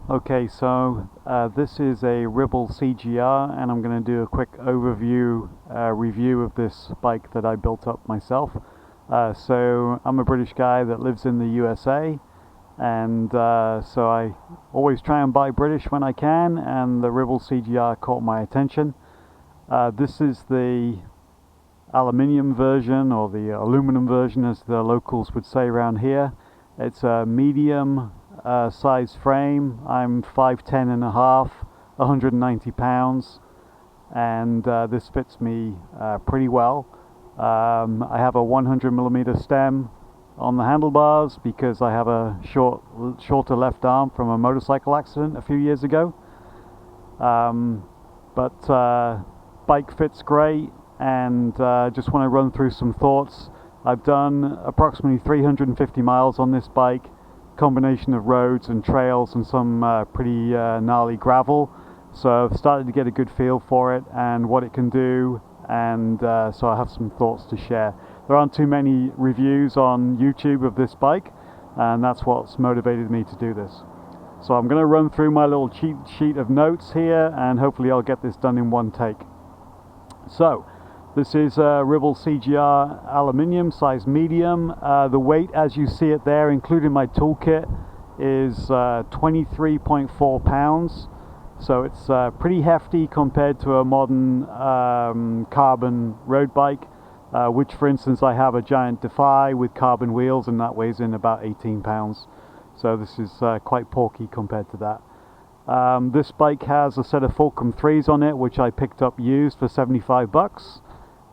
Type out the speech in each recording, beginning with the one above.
Okay, so this is a Ribble CGR, and I'm going to do a quick overview review of this bike that I built up myself. So I'm a British guy that lives in the USA, and so I always try and buy British when I can, and the Ribble CGR caught my attention. This is the aluminium version, or the aluminum version as the locals would say around here. It's a medium size frame. I'm 5'10" and a half, 190 pounds, and this fits me pretty well. I have a 100mm stem on the handlebars because I have a shorter left arm from a motorcycle accident a few years ago. But bike fits great, and just want to run through some thoughts. I've done approximately 350 miles on this bike, combination of roads and trails and some pretty gnarly gravel. So I've started to get a good feel for it and what it can do, and so I have some thoughts to share. There aren't too many reviews on YouTube of this bike, and that's what's motivated me to do this. So I'm going to run through my little cheat sheet of notes here, and hopefully I'll get this done in one take. So this is a Ribble CGR aluminium, size medium. The weight, as you see it there, including my toolkit, is 23.4 pounds. So it's pretty hefty compared to a modern carbon road bike, which, for instance, I have a giant Defy with carbon wheels, and that weighs in about 18 pounds. So this is quite porky compared to that. This bike has a set of Fulcrum 3s on it, which I picked up used for 75 bucks.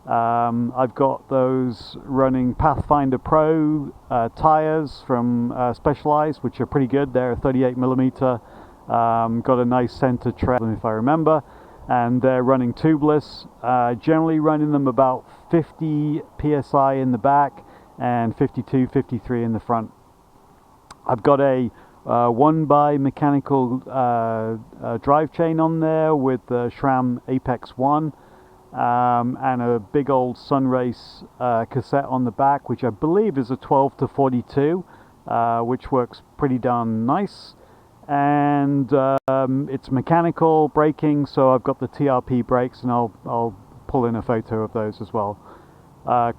I've got those running Pathfinder Pro tires from Specialized, which are pretty good. They're 38mm. Got a nice center tread, if I remember, and they're running tubeless. Generally running them about 50 psi in the back and 52, 53 in the front. I've got a 1x mechanical drive chain on there with the SRAM Apex 1, and a big old Sunrace cassette on the back, which I believe is a 12 to 42, which works pretty darn nice. And it's mechanical braking, so I've got the TRP brakes, and I'll pull in a photo of those as well.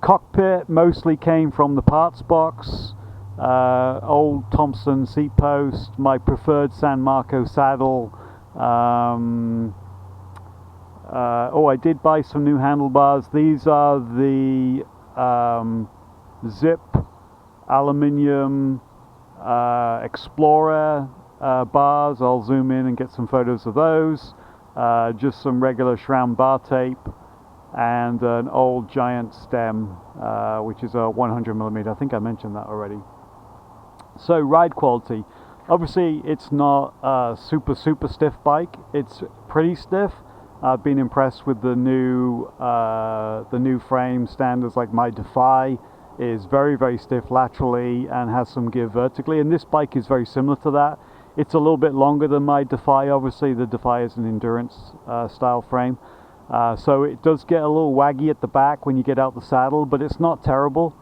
Cockpit mostly came from the parts box. Old Thompson seat post, my preferred San Marco saddle. Oh, I did buy some new handlebars. These are the Zipp aluminium Explorer bars. I'll zoom in and get some photos of those. Just some regular SRAM bar tape and an old giant stem, which is a 100mm. I think I mentioned that already. So ride quality, obviously it's not a super stiff bike. It's pretty stiff. I've been impressed with the new frame standards. Like my Defy is very stiff laterally and has some give vertically, and this bike is very similar to that. It's a little bit longer than my Defy. Obviously the Defy is an endurance style frame, so it does get a little waggy at the back when you get out the saddle, but it's not terrible.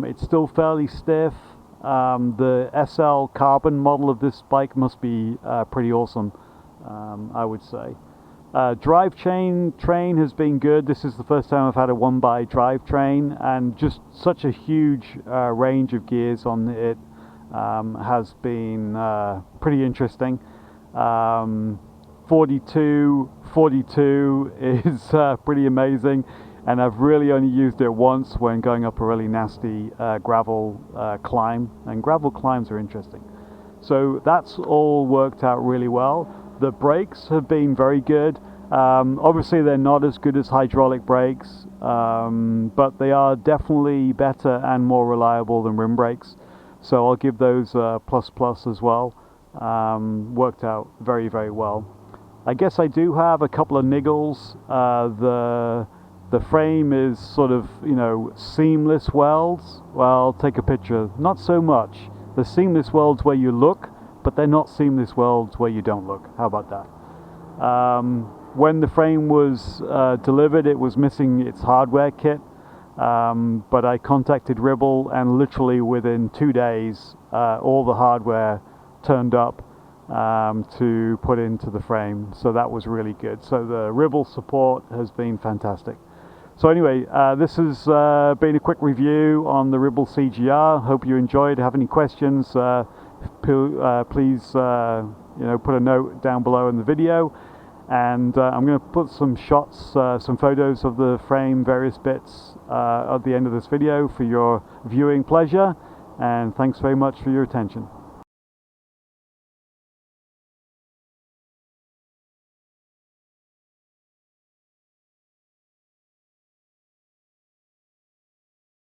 It's still fairly stiff. The SL carbon model of this bike must be pretty awesome, I would say. Drivetrain has been good. This is the first time I've had a 1x drivetrain, and just such a huge range of gears on it has been pretty interesting. 42 is pretty amazing, and I've really only used it once when going up a really nasty gravel climb, and gravel climbs are interesting. So that's all worked out really well. The brakes have been very good. Obviously they're not as good as hydraulic brakes, but they are definitely better and more reliable than rim brakes. So I'll give those plus as well. Worked out very well. I guess I do have a couple of niggles. The frame is sort of, seamless welds. Well, take a picture. Not so much. The seamless welds where you look, but they're not seamless welds where you don't look. How about that? When the frame was delivered, it was missing its hardware kit, but I contacted Ribble, and literally within 2 days all the hardware turned up, to put into the frame, so that was really good. So the Ribble support has been fantastic. So anyway, this has been a quick review on the Ribble CGR. Hope you enjoyed. Have any questions, please put a note down below in the video, and I'm going to put some shots, some photos of the frame, various bits at the end of this video for your viewing pleasure, and thanks very much for your attention.